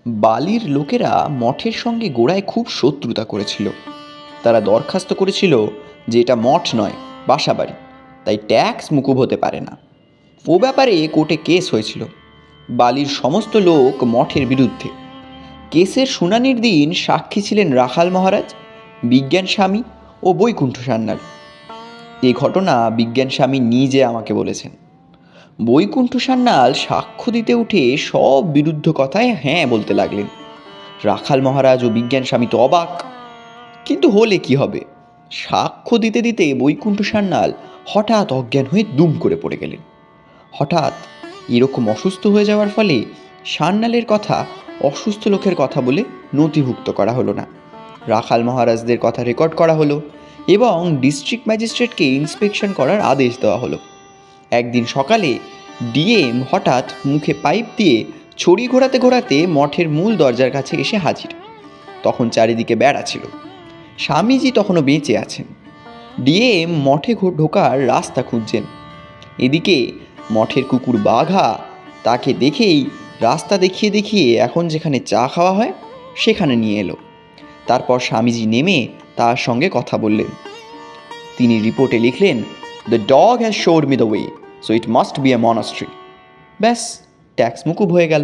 বালির লোকেরা মঠের সঙ্গে গোড়ায় খুব শত্রুতা করেছিল। তারা দরখাস্ত করেছিল যে এটা মঠ নয়, বাসাবাড়ি, তাই ট্যাক্স মুকুব হতে পারে না। ও ব্যাপারে কোর্টে কেস হয়েছিল। বালির সমস্ত লোক মঠের বিরুদ্ধে। কেসের শুনানির দিন সাক্ষী ছিলেন রাখাল মহারাজ, বিজ্ঞান স্বামী ও বৈকুণ্ঠ সান্যাল। এ ঘটনা বিজ্ঞান স্বামী নিজে আমাকে বলেছেন। বৈকুণ্ঠ সান্যাল সাক্ষ্য দিতে উঠে সব বিরুদ্ধ কথায় হ্যাঁ বলতে লাগলেন। রাখাল মহারাজ ও বিজ্ঞান স্বামী তো অবাক। কিন্তু হলে কি হবে, সাক্ষ্য দিতে দিতে বৈকুণ্ঠ সান্যাল হঠাৎ অজ্ঞান হয়ে দুম করে পড়ে গেলেন। হঠাৎ এরকম অসুস্থ হয়ে যাওয়ার ফলে সান্যালের কথা অসুস্থ লোকের কথা বলে নথিভুক্ত করা হলো না। রাখাল মহারাজদের কথা রেকর্ড করা হলো এবং ডিস্ট্রিক্ট ম্যাজিস্ট্রেটকে ইন্সপেকশন করার আদেশ দেওয়া হলো। একদিন সকালে ডিএম হঠাৎ মুখে পাইপ দিয়ে ছড়ি ঘোরাতে ঘোরাতে মঠের মূল দরজার কাছে এসে হাজির। তখন চারিদিকে বেড়া ছিল। স্বামীজি তখনও বেঁচে আছেন। ডিএম মঠে ঢোকার রাস্তা খুঁজছেন। এদিকে মঠের কুকুর বাঘা তাকে দেখেই রাস্তা দেখিয়ে দেখিয়ে এখন যেখানে চা খাওয়া হয় সেখানে নিয়ে এলো। তারপর স্বামীজি নেমে তার সঙ্গে কথা বললেন। তিনি রিপোর্টে লিখলেন, the dog has showed me the way, so it must B A monastery. ব্যাস, ট্যাক্স মুকুব হয়ে গেল।